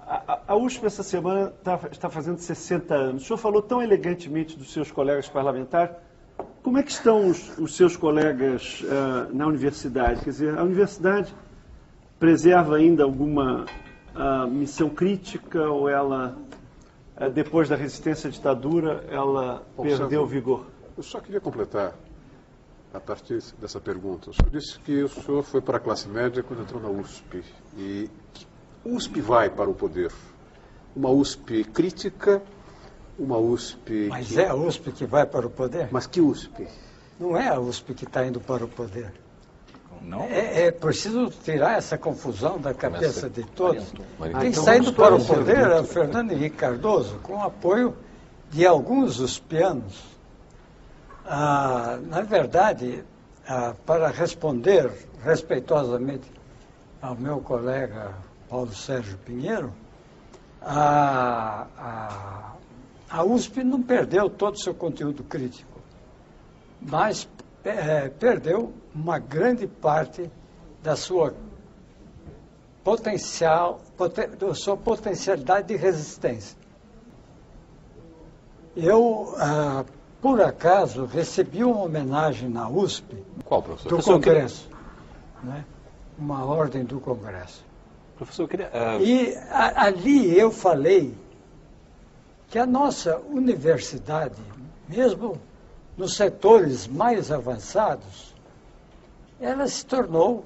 A USP essa semana está fazendo 60 anos. O senhor falou tão elegantemente dos seus colegas parlamentares. Como é que estão os seus colegas na universidade? Quer dizer, a universidade preserva ainda alguma missão crítica ou ela, depois da resistência à ditadura, ela perdeu o vigor? Eu só queria completar, a partir dessa pergunta. O senhor disse que o senhor foi para a classe média quando entrou na USP. E que USP vai para o poder? Uma USP crítica, uma USP... Mas é a USP que vai para o poder? Mas que USP? Não é a USP que está indo para o poder. Não? É preciso tirar essa confusão da cabeça de todos. Quem então está indo para o vamos poder é o Fernando Henrique Cardoso, com o apoio de alguns uspianos. Na verdade, para responder respeitosamente ao meu colega Paulo Sérgio Pinheiro, a USP não perdeu todo o seu conteúdo crítico, mas perdeu uma grande parte da sua potencialidade de resistência. Eu, por acaso, recebi uma homenagem na USP. Qual, professor? Do Congresso, né? Uma ordem do Congresso. Professor, eu queria... E ali eu falei que a nossa universidade, mesmo nos setores mais avançados, ela se tornou,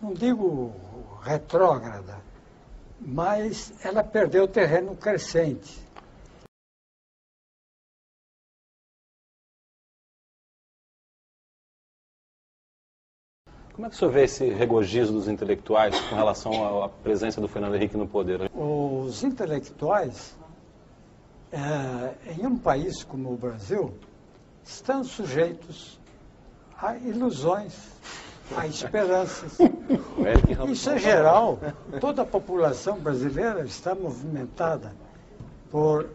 não digo retrógrada, mas ela perdeu terreno crescente. Como é que o senhor vê esse regozijo dos intelectuais com relação à presença do Fernando Henrique no poder? Os intelectuais, em um país como o Brasil, estão sujeitos a ilusões, a esperanças. Isso é geral. Toda a população brasileira está movimentada por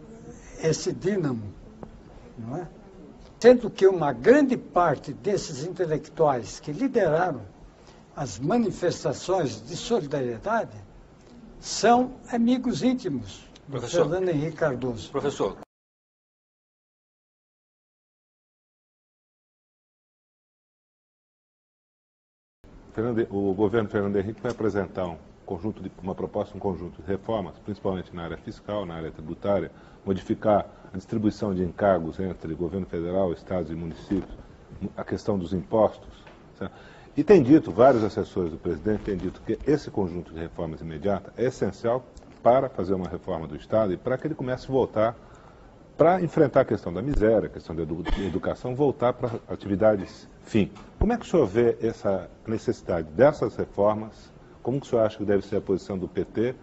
esse dínamo, não é? Sendo que uma grande parte desses intelectuais que lideraram as manifestações de solidariedade são amigos íntimos do Fernando Henrique Cardoso. Professor. O governo Fernando Henrique vai apresentar uma proposta, um conjunto de reformas, principalmente na área fiscal, na área tributária, modificar a distribuição de encargos entre governo federal, estados e municípios, a questão dos impostos. Certo? E tem dito, vários assessores do presidente têm dito que esse conjunto de reformas imediatas é essencial para fazer uma reforma do Estado e para que ele comece a voltar para enfrentar a questão da miséria, a questão da educação, voltar para atividades fim. Como é que o senhor vê essa necessidade dessas reformas? Como que o senhor acha que deve ser a posição do PT?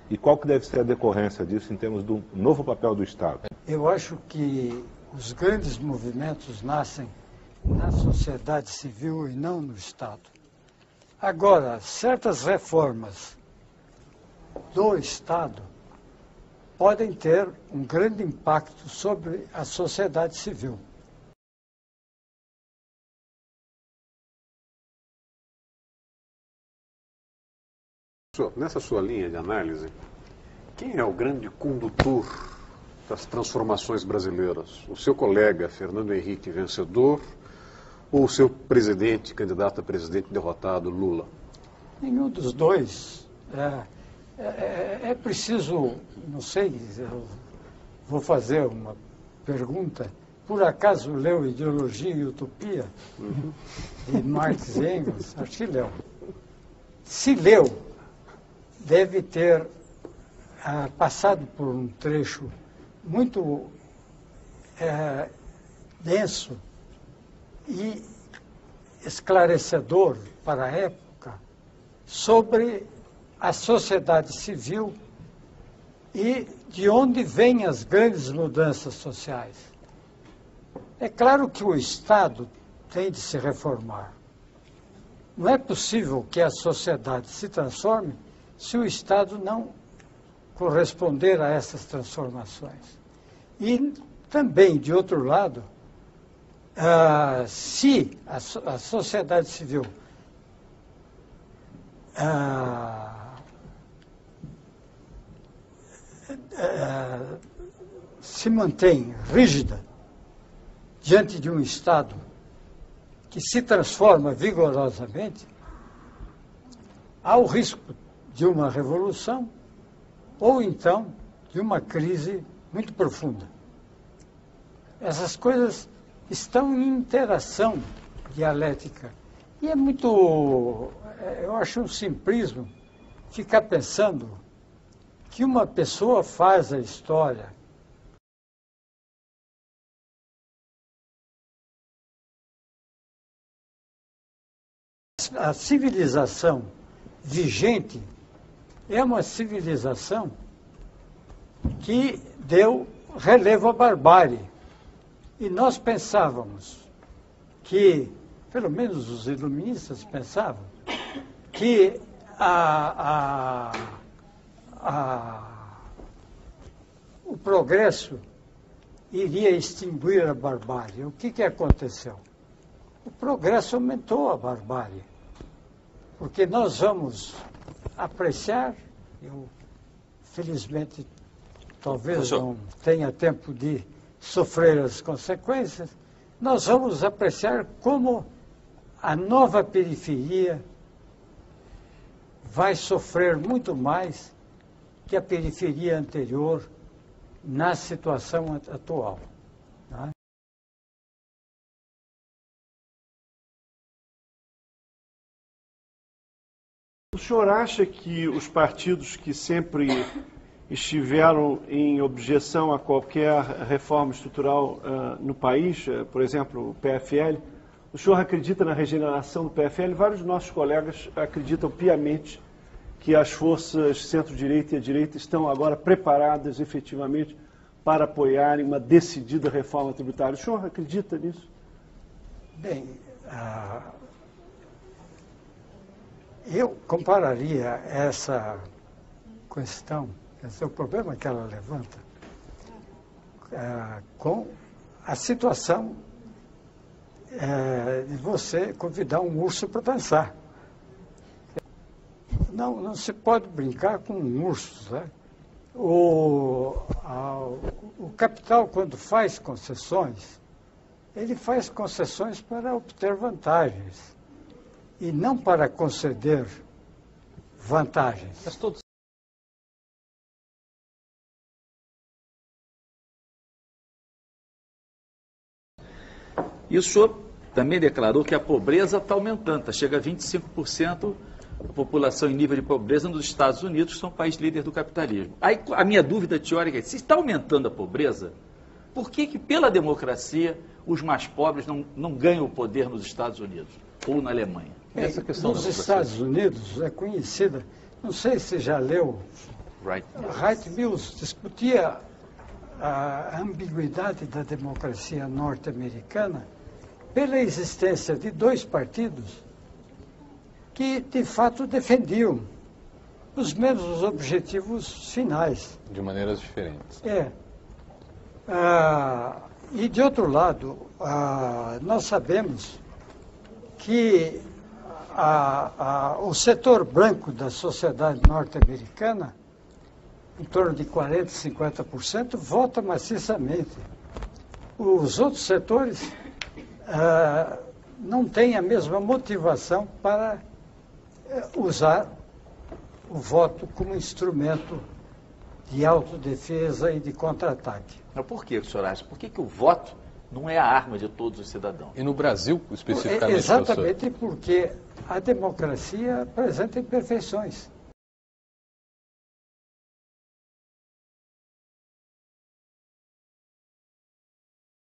E qual que deve ser a decorrência disso em termos do novo papel do Estado? Eu acho que os grandes movimentos nascem na sociedade civil e não no Estado. Agora, certas reformas do Estado podem ter um grande impacto sobre a sociedade civil. Nessa sua linha de análise, quem é o grande condutor das transformações brasileiras? O seu colega Fernando Henrique vencedor ou o seu presidente, candidato a presidente derrotado, Lula? Nenhum dos dois. É preciso, não sei, eu vou fazer uma pergunta. Por acaso leu Ideologia e Utopia? De Marx e Engels? Acho que leu. Se leu, deve ter passado por um trecho muito denso e esclarecedor para a época sobre a sociedade civil e de onde vêm as grandes mudanças sociais. É claro que o Estado tem de se reformar. Não é possível que a sociedade se transforme se o Estado não corresponder a essas transformações. E também, de outro lado, se a sociedade civil se mantém rígida diante de um Estado que se transforma vigorosamente, há o risco de uma revolução ou então de uma crise muito profunda. Essas coisas estão em interação dialética. E é muito, eu acho um simplismo ficar pensando que uma pessoa faz a história. A civilização vigente é uma civilização que deu relevo à barbárie. E nós pensávamos que, pelo menos os iluministas pensavam, que o progresso iria extinguir a barbárie. O que aconteceu? O progresso aumentou a barbárie. Porque nós vamos apreciar, eu felizmente talvez não tenha tempo de sofrer as consequências, nós vamos apreciar como a nova periferia vai sofrer muito mais que a periferia anterior na situação atual. Né? O senhor acha que os partidos que sempre estiveram em objeção a qualquer reforma estrutural no país, por exemplo, o PFL, o senhor acredita na regeneração do PFL? Vários dos nossos colegas acreditam piamente que as forças centro-direita e a direita estão agora preparadas efetivamente para apoiarem uma decidida reforma tributária. O senhor acredita nisso? Bem, eu compararia essa questão, esse é o problema que ela levanta, com a situação de você convidar um urso para dançar. Não se pode brincar com ursos, né? O capital, quando faz concessões, ele faz concessões para obter vantagens e não para conceder vantagens. Mas todos... E o senhor também declarou que a pobreza está aumentando, chega a 25% da população em nível de pobreza nos Estados Unidos, que são país líder do capitalismo. Aí a minha dúvida teórica é, se está aumentando a pobreza, por que pela democracia os mais pobres não ganham o poder nos Estados Unidos ou na Alemanha? Essa questão nos Estados Unidos é conhecida, não sei se já leu, Wright Mills discutia a ambiguidade da democracia norte-americana pela existência de dois partidos que, de fato, defendiam os mesmos objetivos finais. De maneiras diferentes. E, de outro lado, nós sabemos que o setor branco da sociedade norte-americana, em torno de 40%, 50%, vota maciçamente. Os outros setores não têm a mesma motivação para usar o voto como instrumento de autodefesa e de contra-ataque. Mas por que o senhor acha? Por que o voto não é a arma de todos os cidadãos? E no Brasil, especificamente, exatamente porque a democracia apresenta imperfeições.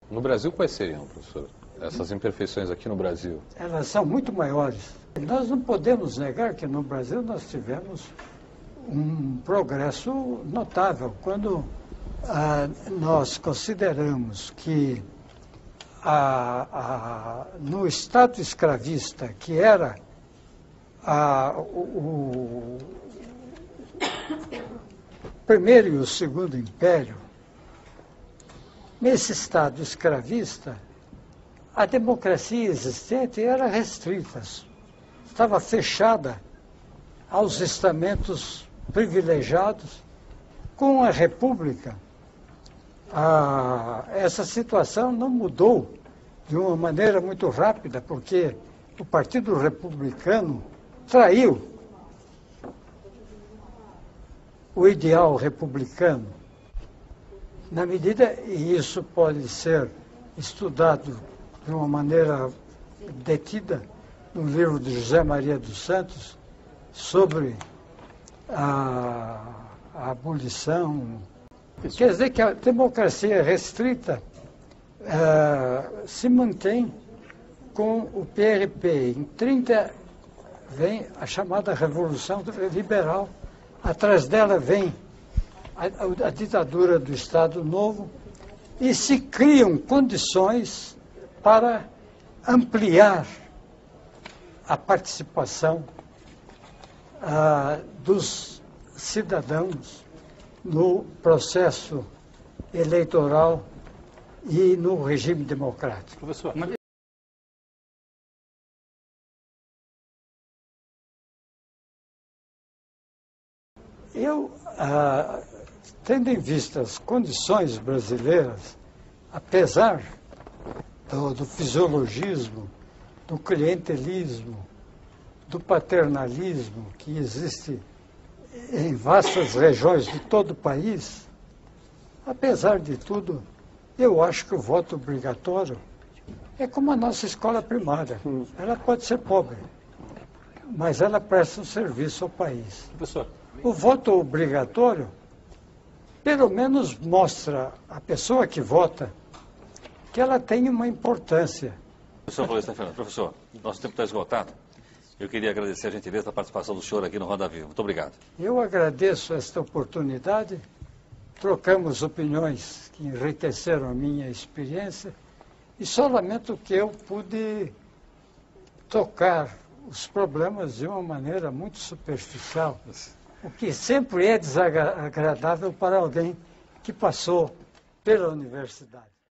No Brasil, quais seriam, professor, essas imperfeições aqui no Brasil? Elas são muito maiores. Nós não podemos negar que no Brasil nós tivemos um progresso notável. Quando nós consideramos que no Estado escravista, que era o primeiro e o segundo império, nesse Estado escravista, a democracia existente era restrita, estava fechada aos estamentos privilegiados. Com a República, essa situação não mudou de uma maneira muito rápida, porque o Partido Republicano traiu o ideal republicano. Na medida, e isso pode ser estudado de uma maneira detida no livro de José Maria dos Santos, sobre a abolição. Quer dizer que a democracia restrita se mantém com o PRP. Em 30 vem a chamada Revolução Liberal. Atrás dela vem a ditadura do Estado Novo e se criam condições para ampliar a participação dos cidadãos no processo eleitoral e no regime democrático. Professor, Eu, tendo em vista as condições brasileiras, apesar do fisiologismo, do clientelismo, do paternalismo que existe em vastas regiões de todo o país, apesar de tudo, eu acho que o voto obrigatório é como a nossa escola primária. Ela pode ser pobre, mas ela presta um serviço ao país. professor, O voto obrigatório, pelo menos mostra à pessoa que vota que ela tem uma importância. Professor Florestan Fernandes, professor, nosso tempo está esgotado. Eu queria agradecer a gentileza da participação do senhor aqui no Roda Viva. Muito obrigado. Eu agradeço esta oportunidade, trocamos opiniões que enriqueceram a minha experiência e só lamento que eu pude tocar os problemas de uma maneira muito superficial, o que sempre é desagradável para alguém que passou pela universidade.